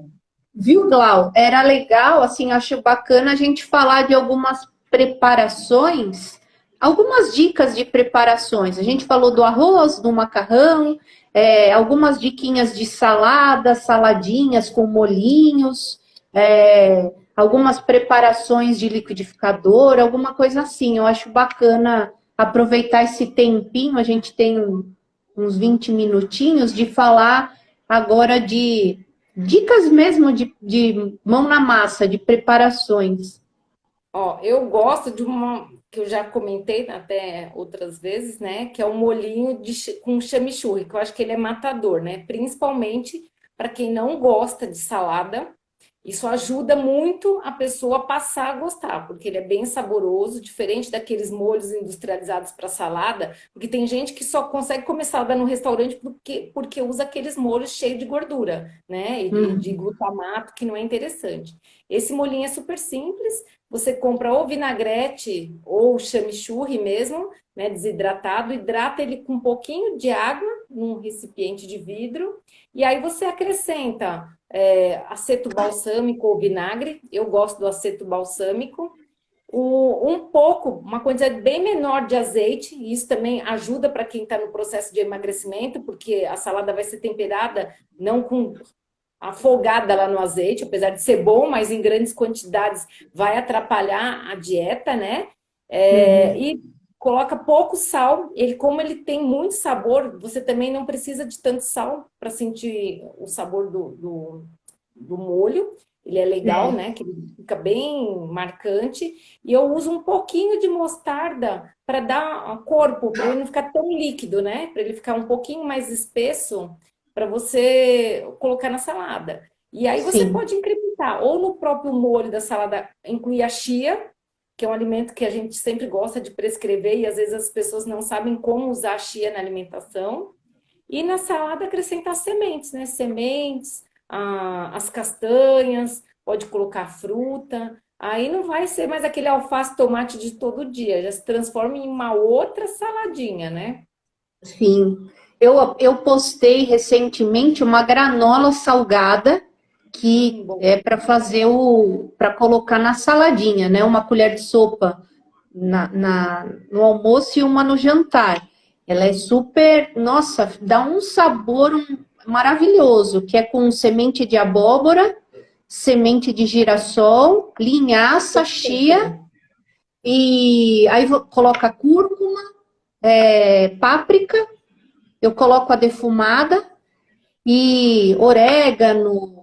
Viu, Glau? Era legal, assim, acho bacana a gente falar de algumas preparações, algumas dicas de preparações. A gente falou do arroz, do macarrão, algumas diquinhas de salada, saladinhas com molhinhos, algumas preparações de liquidificador, alguma coisa assim. Eu acho bacana aproveitar esse tempinho, a gente tem uns 20 minutinhos, de falar agora de dicas mesmo de mão na massa, de preparações. Ó, eu gosto de uma que eu já comentei até outras vezes, né? Que é o molhinho com chimichurri, que eu acho que ele é matador, né? Principalmente para quem não gosta de salada. Isso ajuda muito a pessoa a passar a gostar, porque ele é bem saboroso, diferente daqueles molhos industrializados para salada, porque tem gente que só consegue comer salada no restaurante porque usa aqueles molhos cheios de gordura, né? E de glutamato, que não é interessante. Esse molhinho é super simples, você compra ou vinagrete ou chimichurri mesmo, né, desidratado, hidrata ele com um pouquinho de água num recipiente de vidro, e aí você acrescenta aceto balsâmico ou vinagre, eu gosto do aceto balsâmico, uma quantidade bem menor de azeite, e isso também ajuda para quem está no processo de emagrecimento, porque a salada vai ser temperada não afogada lá no azeite, apesar de ser bom, mas em grandes quantidades vai atrapalhar a dieta, né? E coloca pouco sal, como ele tem muito sabor, você também não precisa de tanto sal para sentir o sabor do molho. Ele é legal, né? Que ele fica bem marcante. E eu uso um pouquinho de mostarda para dar corpo, para ele não ficar tão líquido, né? Para ele ficar um pouquinho mais espesso para você colocar na salada. E aí você pode incrementar, ou no próprio molho da salada, incluir a chia, que é um alimento que a gente sempre gosta de prescrever, e às vezes as pessoas não sabem como usar a chia na alimentação. E na salada acrescentar sementes, né? Sementes, as castanhas, pode colocar fruta. Aí não vai ser mais aquele alface tomate de todo dia, já se transforma em uma outra saladinha, né? Sim. Eu postei recentemente uma granola salgada que é para fazer para colocar na saladinha, né? Uma colher de sopa no almoço e uma no jantar. Ela é super, nossa, dá um sabor maravilhoso, que é com semente de abóbora, semente de girassol, linhaça, chia, e aí coloca cúrcuma, páprica, eu coloco a defumada e orégano,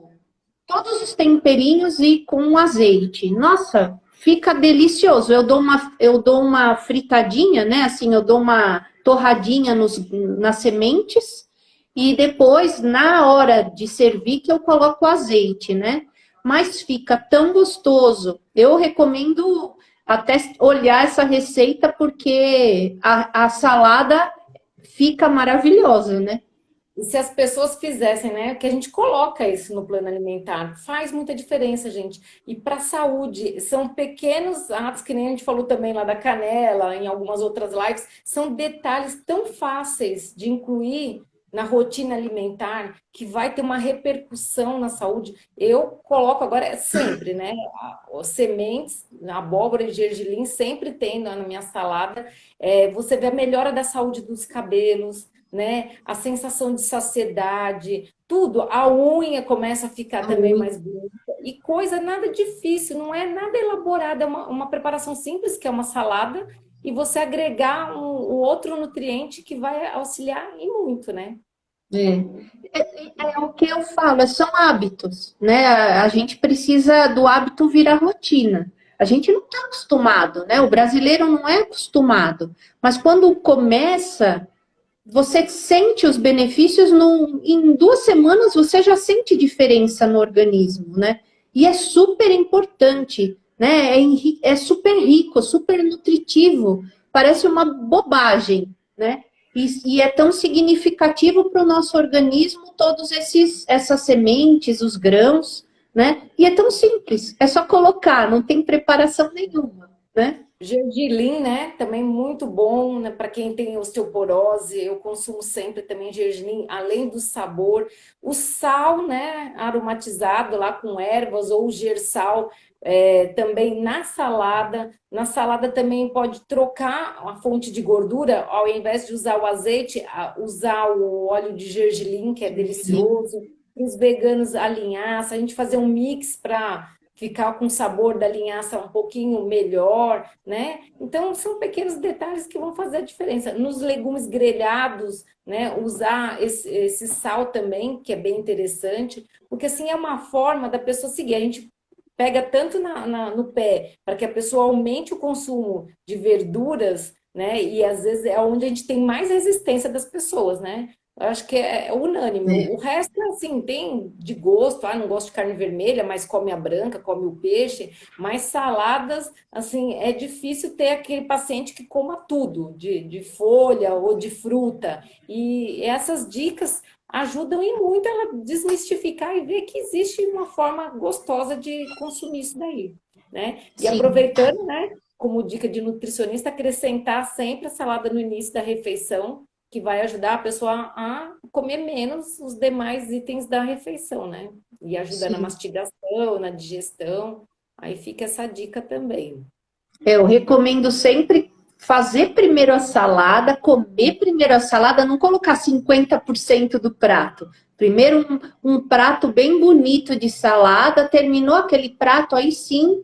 todos os temperinhos e com azeite. Nossa, fica delicioso. Eu dou uma fritadinha, né? Assim, eu dou uma torradinha nas sementes e depois, na hora de servir, que eu coloco o azeite, né? Mas fica tão gostoso. Eu recomendo até olhar essa receita porque a salada fica maravilhosa, né? E se as pessoas fizessem, né? Que a gente coloca isso no plano alimentar, faz muita diferença, gente. E para a saúde, são pequenos atos, que nem a gente falou também lá da canela, em algumas outras lives, são detalhes tão fáceis de incluir na rotina alimentar que vai ter uma repercussão na saúde. Eu coloco agora sempre, né? As sementes, abóbora e gergelim sempre tem na minha salada. Você vê a melhora da saúde dos cabelos, né? A sensação de saciedade, tudo. A unha começa a ficar também mais bonita. E coisa nada difícil, não é nada elaborado, é uma preparação simples, que é uma salada, e você agregar um outro nutriente que vai auxiliar e muito, né? É o que eu falo, são hábitos, né? A gente precisa do hábito virar rotina. A gente não está acostumado, né? O brasileiro não é acostumado. Mas quando começa, você sente os benefícios, em 2 semanas você já sente diferença no organismo, né? E é super importante, né? É super rico, super nutritivo. Parece uma bobagem, né? E é tão significativo para o nosso organismo todos essas sementes, os grãos, né? E é tão simples, é só colocar, não tem preparação nenhuma, né? Gergelim, né? Também muito bom, né? Para quem tem osteoporose, eu consumo sempre também gergelim, além do sabor. O sal, né? Aromatizado lá com ervas ou gersal, também na salada. Na salada também pode trocar a fonte de gordura, ao invés de usar o azeite, usar o óleo de gergelim, que é delicioso. Para os veganos, a linhaça, a gente fazer um mix para ficar com o sabor da linhaça um pouquinho melhor, né? Então, são pequenos detalhes que vão fazer a diferença. Nos legumes grelhados, né? Usar esse sal também, que é bem interessante, porque assim é uma forma da pessoa seguir. A gente pega tanto no pé para que a pessoa aumente o consumo de verduras, né? E às vezes é onde a gente tem mais resistência das pessoas, né? Eu acho que é unânime. O resto, assim, tem de gosto. Ah, não gosto de carne vermelha, mas come a branca, come o peixe. Mas saladas, assim, é difícil ter aquele paciente que coma tudo, de folha ou de fruta. E essas dicas ajudam e muito ela desmistificar e ver que existe uma forma gostosa de consumir isso daí, né? E Sim. aproveitando, né, como dica de nutricionista, acrescentar sempre a salada no início da refeição, que vai ajudar a pessoa a comer menos os demais itens da refeição, né? E ajuda na mastigação, na digestão. Aí fica essa dica também. Eu recomendo sempre fazer primeiro a salada, comer primeiro a salada, não colocar 50% do prato. Primeiro um prato bem bonito de salada, terminou aquele prato, aí sim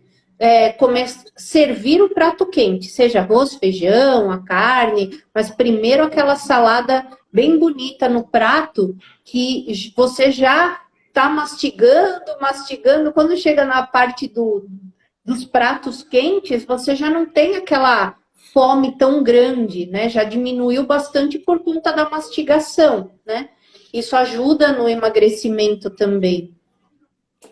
servir o prato quente, seja arroz, feijão, a carne, mas primeiro aquela salada bem bonita no prato, que você já está mastigando, mastigando, quando chega na parte dos pratos quentes, você já não tem aquela fome tão grande, né? Já diminuiu bastante por conta da mastigação, né? Isso ajuda no emagrecimento também.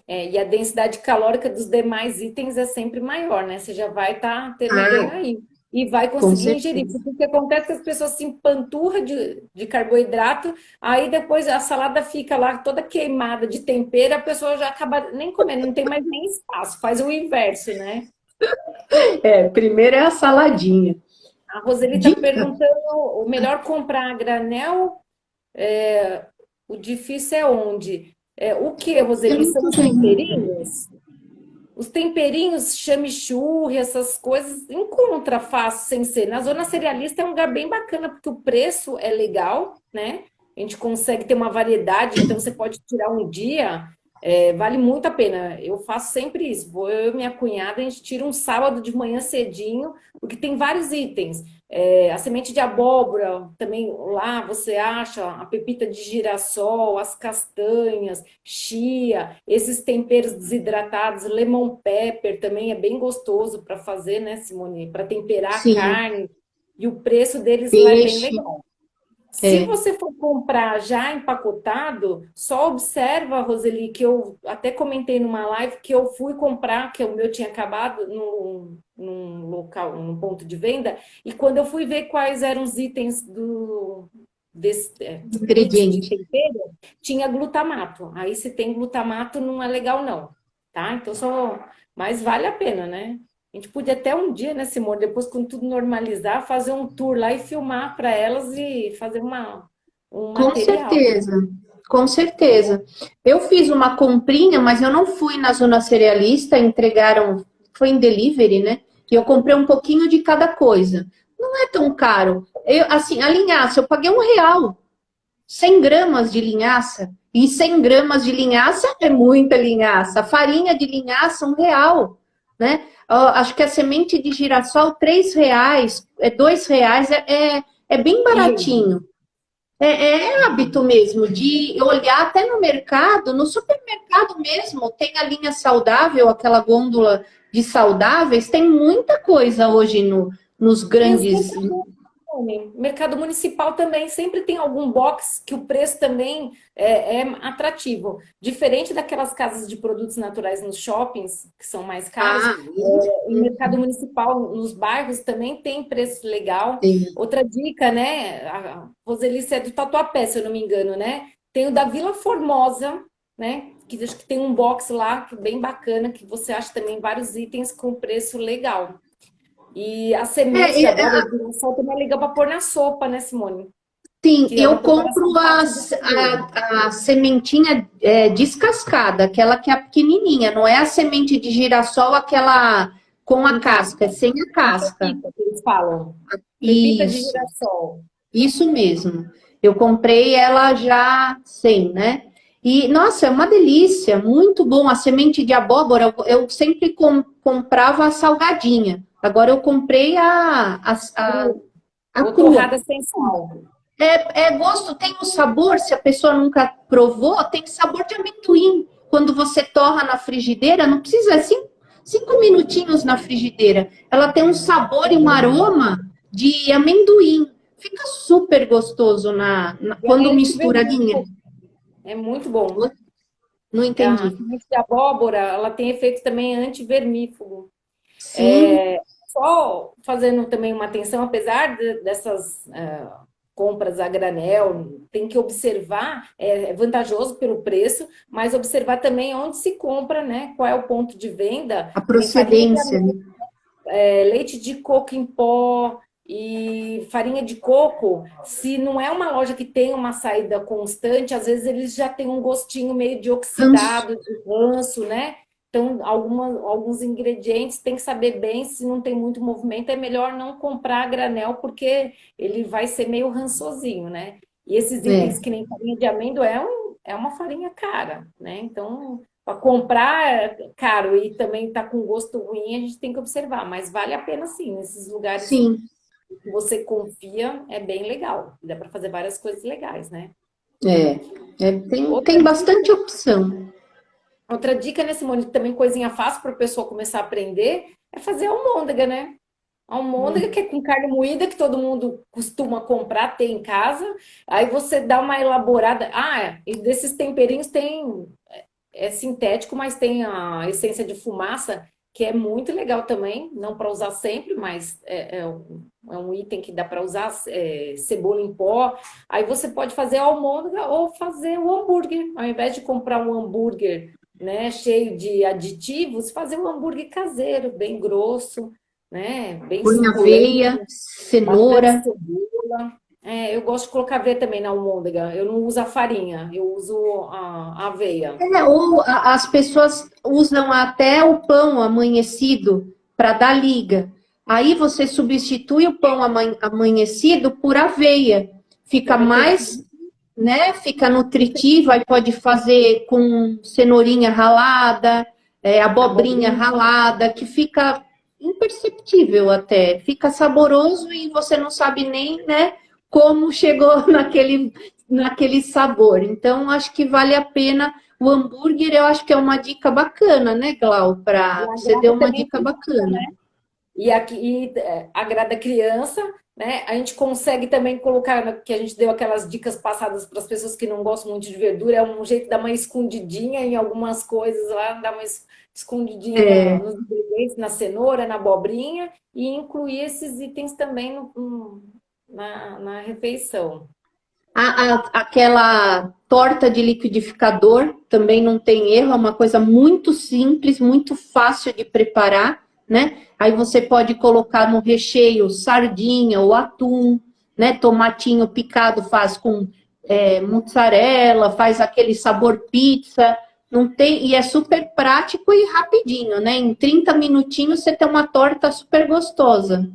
E a densidade calórica dos demais itens é sempre maior, né? Você já vai estar tendo ganho aí. E vai conseguir ingerir. Porque o que acontece é que as pessoas se empanturram de carboidrato, aí depois a salada fica lá toda queimada de tempero, a pessoa já acaba nem comendo, não tem mais nem espaço, faz o inverso, né? Primeiro é a saladinha. A Roseli está perguntando, o melhor comprar a granel, o difícil é onde? O que, Roseli? São os temperinhos? Os temperinhos, chamichurri, essas coisas, encontra fácil sem ser. Na zona cerealista é um lugar bem bacana, porque o preço é legal, né? A gente consegue ter uma variedade, então você pode tirar um dia, Vale muito a pena. Eu faço sempre isso. Vou eu e minha cunhada, a gente tira um sábado de manhã cedinho, porque tem vários itens. A semente de abóbora, também lá você acha a pepita de girassol, as castanhas, chia, esses temperos desidratados, lemon pepper também é bem gostoso para fazer, né, Simone? Para temperar a Sim, carne. E o preço deles lá é bem peixe, legal. Se é. você for comprar já empacotado, só observa, Roseli, que eu até comentei numa live que eu fui comprar, que o meu tinha acabado num local, num ponto de venda, e quando eu fui ver quais eram os itens desse mix de Ingrediente. tempero, tinha glutamato. Aí se tem glutamato não é legal não, tá? Então mas vale a pena, né? A gente podia até um dia, né, Simone, depois quando tudo normalizar, fazer um tour lá e filmar para elas e fazer um Com material. certeza, com certeza. Eu fiz uma comprinha, mas eu não fui na zona cerealista, entregaram, foi em delivery, né? E eu comprei um pouquinho de cada coisa. Não é tão caro. Assim, a linhaça, eu paguei R$ 1. 100 gramas de linhaça. E 100 gramas de linhaça é muita linhaça. A farinha de linhaça, R$ 1, né? Acho que a semente de girassol, R$ 3, R$ 2, é bem baratinho. É hábito mesmo de olhar até no mercado, no supermercado mesmo, tem a linha saudável, aquela gôndola de saudáveis, tem muita coisa hoje nos Tem os grandes. mercadões, mercado municipal também sempre tem algum box que o preço também é atrativo. Diferente daquelas casas de produtos naturais nos shoppings, que são mais caros, Ah, o mercado municipal nos bairros também tem preço legal. sim. Outra dica, né? A Roselice é do Tatuapé, se eu não me engano, né? Tem o da Vila Formosa, né? Que acho que tem um box lá que é bem bacana, que você acha também vários itens com preço legal. E a semente É, de é, abóbora de girassol também é legal para pôr na sopa, né, Simone? sim, Que é eu uma preparação compro fácil de fazer. a sementinha descascada, aquela que é pequenininha, não é a semente de girassol, aquela com a Em casca, é casca. sem a A casca. pepita, que eles falam. Pepita de Isso. girassol. Isso mesmo. Eu comprei ela já sem, né? E, nossa, é uma delícia, muito bom. A semente de abóbora, eu sempre comprava a salgadinha. Agora eu comprei a Ou crua. torrada sem sal. É gosto, tem um sabor, se a pessoa nunca provou, tem sabor de amendoim. Quando você torra na frigideira, não precisa, 5 minutinhos na frigideira. Ela tem um sabor e um aroma de amendoim. Fica super gostoso quando Leite misturadinha. vermelho. É muito bom. Não A entendi. semente de abóbora, ela tem efeito também antivermífugo. Sim, Só fazendo também uma atenção, apesar dessas compras a granel, tem que observar, é vantajoso pelo preço, mas observar também onde se compra, né? Qual é o ponto de venda, a que nem farinha de procedência, né? leite de coco em pó e farinha de coco, se não é uma loja que tem uma saída constante, às vezes eles já têm um gostinho meio de Ranço. oxidado, de ranço, né? Então, alguns ingredientes tem que saber bem, se não tem muito movimento, é melhor não comprar a granel, porque ele vai ser meio rançosinho, né? E esses itens É. que nem farinha de amêndoa é uma farinha cara, né? Então, para comprar é caro e também tá com gosto ruim, a gente tem que observar, mas vale a pena sim, nesses lugares Sim, que você confia, é bem legal. Dá para fazer várias coisas legais, né? é. Tem, Outra tem dica, bastante opção. outra dica, né, Simone, também coisinha fácil para a pessoa começar a aprender, é fazer almôndega, né? Almôndega que é com carne moída, que todo mundo costuma comprar, ter em casa. Aí você dá uma elaborada. E desses temperinhos tem é sintético, mas tem a essência de fumaça, que é muito legal também, não para usar sempre, mas é um item que dá para usar, cebola em pó. Aí você pode fazer a almôndega ou fazer o hambúrguer. Ao invés de comprar um hambúrguer, né, cheio de aditivos, fazer um hambúrguer caseiro, bem grosso, né, bem Põe suculento, aveia, bastante cenoura. cebola. Eu gosto de colocar aveia também na almôndega. Eu não uso a farinha, eu uso a aveia. Ou as pessoas usam até o pão amanhecido para dar liga. Aí você substitui o pão amanhecido por aveia. Fica Vai ter mais, né? Fica nutritiva e pode fazer com cenourinha ralada, abobrinha ralada, que fica imperceptível até. Fica saboroso e você não sabe nem, né, como chegou naquele sabor. Então, acho que vale a pena. O hambúrguer, eu acho que é uma dica bacana, né, Glau? Você deu uma dica bacana. E aqui agrada a criança, né? A gente consegue também colocar, que a gente deu aquelas dicas passadas para as pessoas que não gostam muito de verdura, é um jeito de dar uma escondidinha em algumas coisas lá, dar uma escondidinha nos ingredientes, na cenoura, na abobrinha, e incluir esses itens também na refeição. Aquela torta de liquidificador também não tem erro, é uma coisa muito simples, muito fácil de preparar, né? Aí você pode colocar no recheio sardinha ou atum, né? Tomatinho picado faz com mussarela, faz aquele sabor pizza, não tem, e é super prático e rapidinho, né? Em 30 minutinhos você tem uma torta super gostosa.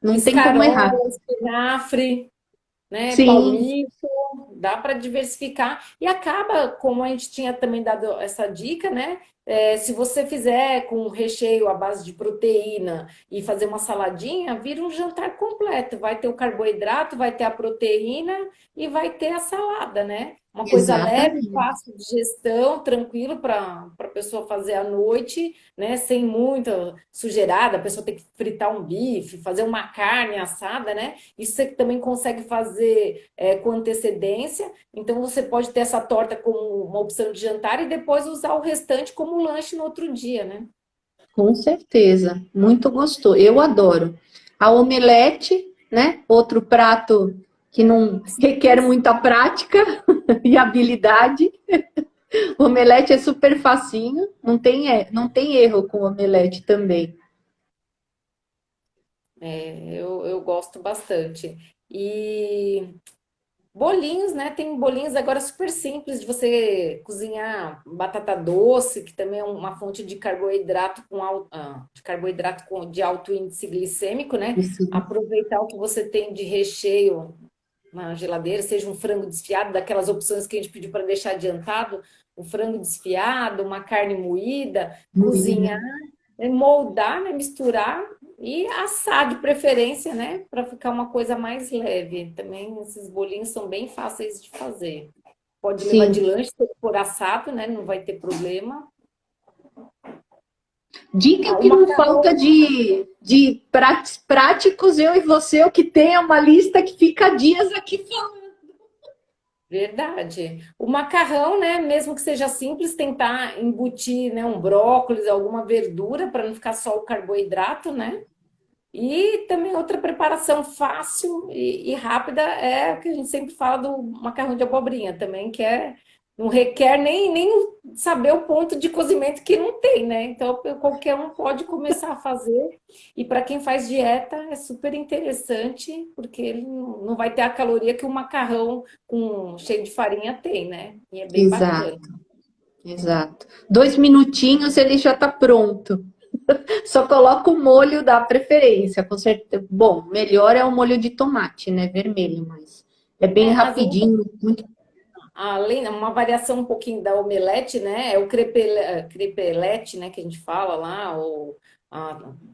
Não tem como errar. Escarola, espinafre, né? Sim. Palmito, dá para diversificar e acaba, como a gente tinha também dado essa dica, né? Se você fizer com recheio à base de proteína e fazer uma saladinha, vira um jantar completo. Vai ter o carboidrato, vai ter a proteína e vai ter a salada, né? Uma coisa leve, Exatamente. fácil de gestão, tranquilo para a pessoa fazer à noite, né? Sem muita sujeirada, a pessoa tem que fritar um bife, fazer uma carne assada, né? Isso você também consegue fazer com antecedência. Então, você pode ter essa torta como uma opção de jantar e depois usar o restante como lanche no outro dia, né? Com certeza, muito gostoso. Eu adoro. A omelete, né? Outro prato que não requer muita prática e habilidade. O omelete é super facinho, não tem erro com o omelete também. Eu gosto bastante. E bolinhos, né? Tem bolinhos agora super simples de você cozinhar batata doce, que também é uma fonte de carboidrato de alto índice glicêmico, né? Isso. Aproveitar o que você tem de recheio na geladeira, seja um frango desfiado, daquelas opções que a gente pediu para deixar adiantado, um frango desfiado, uma carne moída, cozinhar, moldar, né? Misturar e assar de preferência, né? Para ficar uma coisa mais leve. Também esses bolinhos são bem fáceis de fazer. Pode levar de Sim. lanche, se for assado, né? Não vai ter problema. Dica O que não macarrão, falta de práticos, eu e você, o que tem é uma lista que fica dias aqui falando. verdade. O macarrão, né? Mesmo que seja simples, tentar embutir, né? Um brócolis, alguma verdura, para não ficar só o carboidrato, né? E também outra preparação fácil e rápida é o que a gente sempre fala do macarrão de abobrinha também, que não requer nem saber o ponto de cozimento que não tem, né? Então qualquer um pode começar a fazer. E para quem faz dieta é super interessante, porque ele não vai ter a caloria que o macarrão cheio de farinha tem, né? E é bem Exato, bacana. exato. 2 minutinhos ele já está pronto. Só coloca o molho da preferência, com certeza. Bom, melhor é o molho de tomate, né? Vermelho, mas é bem Às vezes rapidinho, muito. além, uma variação um pouquinho da omelete, né? É o crepelete, né? Que a gente fala lá,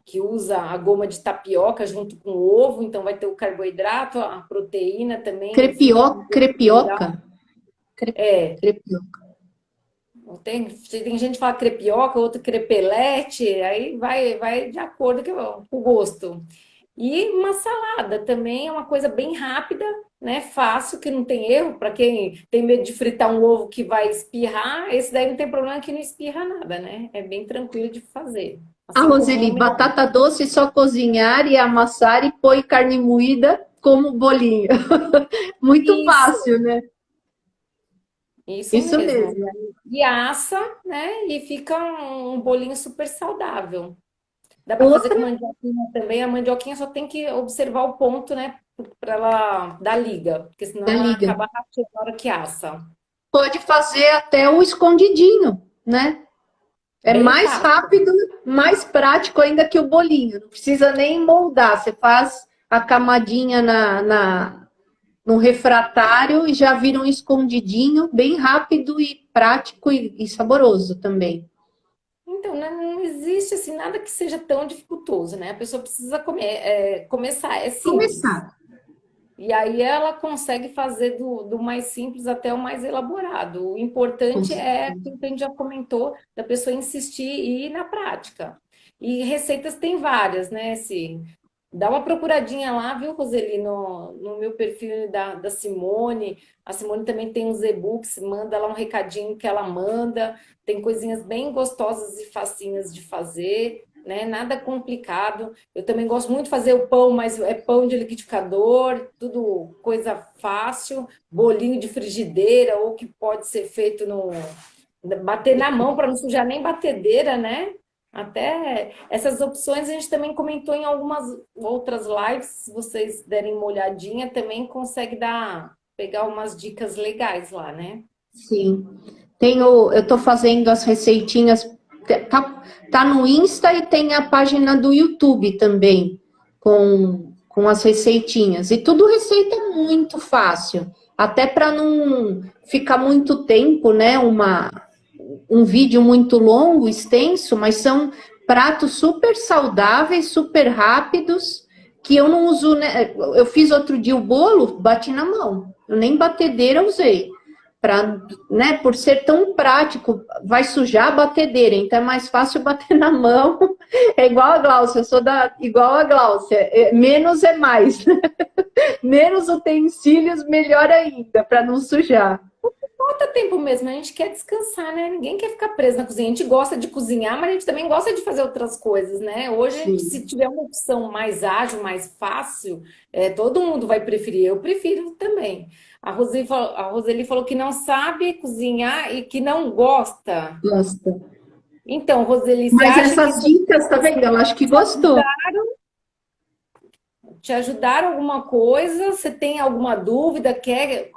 que usa a goma de tapioca junto com o ovo, então vai ter o carboidrato, a proteína também fica Crepioca, crepioca. legal. É, Crepioca. tem gente que fala crepioca, outro crepelete, aí vai de acordo com o gosto. E uma salada também é uma coisa bem rápida, né? Fácil, que não tem erro. Para quem tem medo de fritar um ovo que vai espirrar, esse daí não tem problema que não espirra nada, né? É bem tranquilo de fazer. Ah, Assim como Roseli, uma batata doce só cozinhar e amassar e põe carne moída como bolinho. Muito isso, fácil, né? isso Isso mesmo. mesmo. E assa, né? E fica um bolinho super saudável. Dá para fazer com Outra mandioquinha também. A mandioquinha só tem que observar o ponto, né? Para ela dar liga, porque da senão ela liga. acaba rachando na hora que assa. Pode fazer até o escondidinho, né? É Bem mais fácil. rápido, mais prático ainda que o bolinho. Não precisa nem moldar. Você faz a camadinha no refratário e já vira um escondidinho, bem rápido e prático e saboroso também. Então, né, não existe assim nada que seja tão dificultoso, né? A pessoa precisa começar, é simples. Começar. E aí ela consegue fazer do mais simples até o mais elaborado. O importante é aquilo que a gente já comentou, da pessoa insistir e ir na prática. E receitas tem várias, né? Dá uma procuradinha lá, viu, Roseli, no meu perfil da Simone. A Simone também tem uns e-books, manda lá um recadinho que ela manda. Tem coisinhas bem gostosas e facinhas de fazer, né? Nada complicado. Eu também gosto muito de fazer o pão, mas é pão de liquidificador, tudo coisa fácil. Bolinho de frigideira, ou que pode ser feito no... Bater na mão para não sujar nem batedeira, né? Até essas opções a gente também comentou em algumas outras lives, se vocês derem uma olhadinha, também consegue pegar umas dicas legais lá, né? Sim. Eu estou fazendo as receitinhas, tá no Insta e tem a página do YouTube também, com as receitinhas. E tudo receita muito fácil, até para não ficar muito tempo, né? Um vídeo muito longo, extenso, mas são pratos super saudáveis, super rápidos, que eu não uso, né? Eu fiz outro dia o bolo, bati na mão. Eu nem batedeira usei. Né, por ser tão prático, vai sujar a batedeira, então é mais fácil bater na mão. É igual a Gláucia, eu sou igual a Gláucia. Menos é mais. Menos utensílios, melhor ainda, para não sujar. Falta tempo mesmo, a gente quer descansar, né? Ninguém quer ficar preso na cozinha. A gente gosta de cozinhar, mas a gente também gosta de fazer outras coisas, né? Hoje, se tiver uma opção mais ágil, mais fácil, todo mundo vai preferir. Eu prefiro também. A Roseli falou que não sabe cozinhar e que não gosta. Gosta. Então, Roseli, mas essas dicas, tá vendo? Ela acho que gostou. Te ajudaram alguma coisa? Você tem alguma dúvida? Quer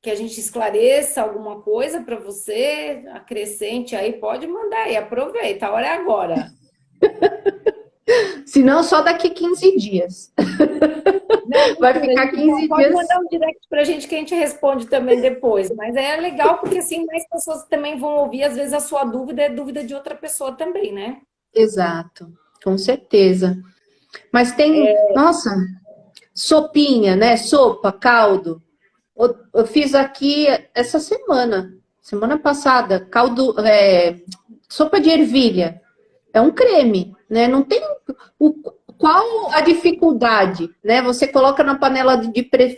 que a gente esclareça alguma coisa para você, acrescente aí, pode mandar aí, aproveita, a hora é agora. Se não, só daqui 15 dias. Não, vai ficar 15 dias. Pode mandar um direct para a gente que a gente responde também depois, mas é legal porque assim mais pessoas também vão ouvir, às vezes a sua dúvida é dúvida de outra pessoa também, né? Exato, com certeza. Mas tem, nossa, sopinha, né? Sopa, caldo. Eu fiz aqui essa semana passada, sopa de ervilha. É um creme, né? Não tem qual a dificuldade, né? Você coloca na panela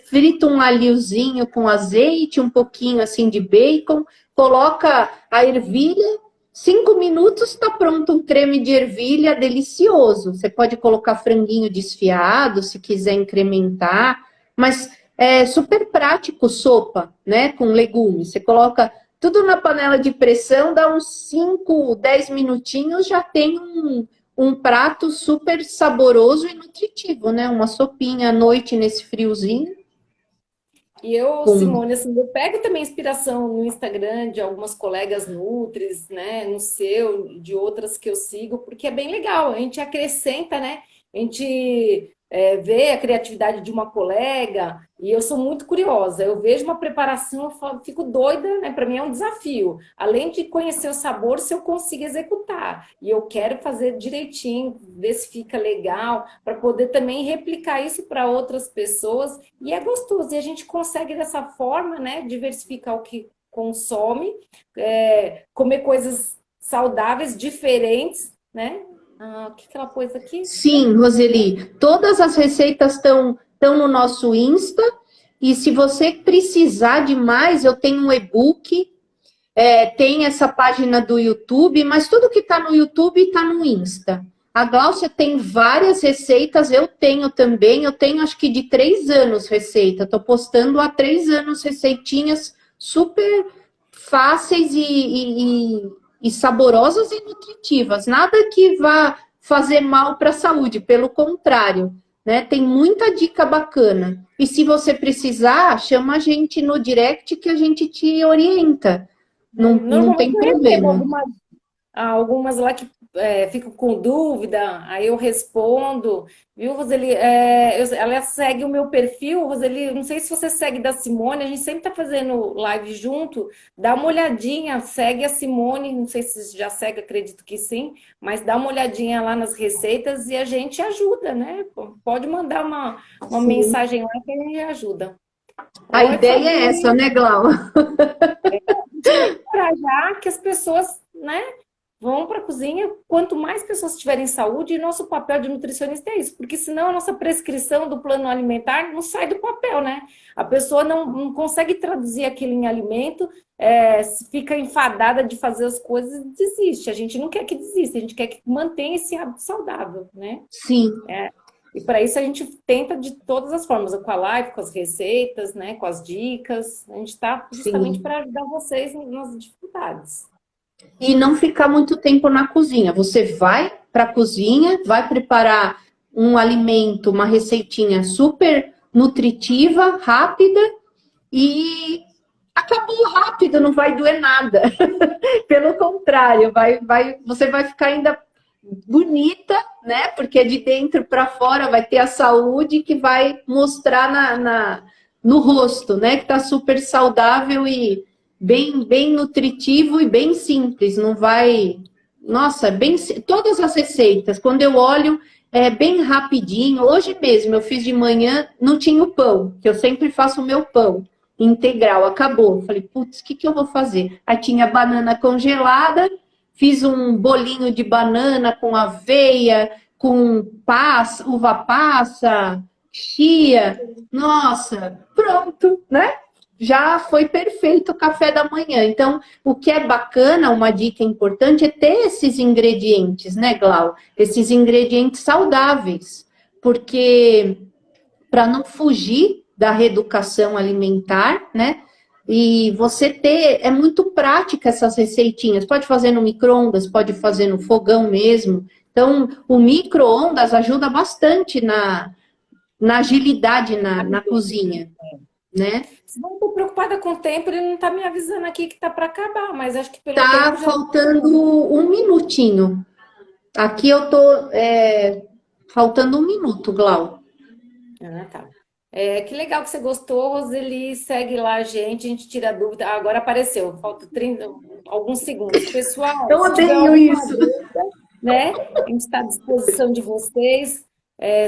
frita um alhozinho com azeite, um pouquinho assim de bacon, coloca a ervilha, 5 minutos está pronto um creme de ervilha delicioso. Você pode colocar franguinho desfiado, se quiser incrementar, mas é super prático sopa, né? Com legumes. Você coloca tudo na panela de pressão, dá uns 5, 10 minutinhos, já tem um prato super saboroso e nutritivo, né? Uma sopinha à noite nesse friozinho. E eu, Simone, assim, eu pego também inspiração no Instagram de algumas colegas nutris, né? No seu, de outras que eu sigo, porque é bem legal. A gente acrescenta, né? A gente vê a criatividade de uma colega e eu sou muito curiosa. Eu vejo uma preparação, eu fico doida, né? Para mim é um desafio. Além de conhecer o sabor, se eu consigo executar. E eu quero fazer direitinho, ver se fica legal, para poder também replicar isso para outras pessoas. E é gostoso. E a gente consegue dessa forma, né? Diversificar o que consome, comer coisas saudáveis, diferentes, né? O que ela pôs aqui? Sim, Roseli, todas as receitas estão no nosso Insta, e se você precisar de mais, eu tenho um e-book, tem essa página do YouTube, mas tudo que está no YouTube está no Insta. A Gláucia tem várias receitas, eu tenho também, eu tenho acho que de 3 anos receita, estou postando há 3 anos receitinhas super fáceis e saborosas e nutritivas. Nada que vá fazer mal para a saúde, pelo contrário, né? Tem muita dica bacana. E se você precisar, chama a gente no direct que a gente te orienta. Não tem problema. há algumas lá que ficam com dúvida, aí eu respondo, viu, Roseli? Ela segue o meu perfil, Roseli, não sei se você segue da Simone, a gente sempre está fazendo live junto, dá uma olhadinha, segue a Simone, não sei se já segue, acredito que sim, mas dá uma olhadinha lá nas receitas e a gente ajuda, né? Pode mandar uma Sim. mensagem lá que a gente ajuda. A Oi, ideia é essa, Fabi, né, Glau? a gente tem que encorajar que as pessoas, né? Vão para a cozinha, quanto mais pessoas tiverem saúde, e nosso papel de nutricionista é isso, porque senão a nossa prescrição do plano alimentar não sai do papel, né? A pessoa não consegue traduzir aquilo em alimento, fica enfadada de fazer as coisas e desiste. A gente não quer que desista, a gente quer que mantenha esse hábito saudável, né? Sim, E para isso a gente tenta de todas as formas, com a live, com as receitas, né? Com as dicas. A gente está justamente sim. para ajudar vocês nas dificuldades. E não ficar muito tempo na cozinha. Você vai para a cozinha, vai preparar um alimento, uma receitinha super nutritiva, rápida e acabou rápido, não vai doer nada. Pelo contrário, você vai ficar ainda bonita, né? Porque de dentro para fora vai ter a saúde que vai mostrar no rosto, né? Que tá super saudável e bem nutritivo e bem simples. Não vai. Nossa, todas as receitas, quando eu olho, é bem rapidinho. Hoje mesmo eu fiz de manhã, não tinha o pão, que eu sempre faço o meu pão integral, acabou. Falei, putz, o que eu vou fazer? Aí tinha banana congelada, fiz um bolinho de banana com aveia, com uva passa, chia. Nossa, pronto, né? Já foi perfeito o café da manhã. Então, o que é bacana, uma dica importante é ter esses ingredientes, né, Glau? Esses ingredientes saudáveis, porque para não fugir da reeducação alimentar, né? E você ter, é muito prática essas receitinhas. Pode fazer no micro-ondas, pode fazer no fogão mesmo. Então, o micro-ondas ajuda bastante na agilidade na cozinha, né? Se não estou preocupada com o tempo, ele não está me avisando aqui que está para acabar, mas acho que pelo Tá tempo já. faltando um minutinho. Aqui eu tô faltando um minuto, Glau. Ah, tá. Que legal que você gostou, Roseli. Segue lá a gente tira dúvida. Ah, agora apareceu, falta 30, alguns segundos. Pessoal, Eu se tiver odeio alguma isso. dúvida, né? A gente está à disposição de vocês.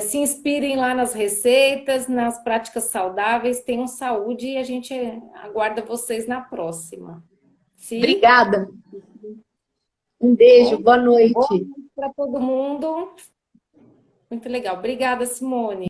Se inspirem lá nas receitas, nas práticas saudáveis, tenham saúde e a gente aguarda vocês na próxima. Sim? Obrigada. Um Tá beijo, bom? boa Boa noite. noite para todo mundo. Muito legal. Obrigada, Simone.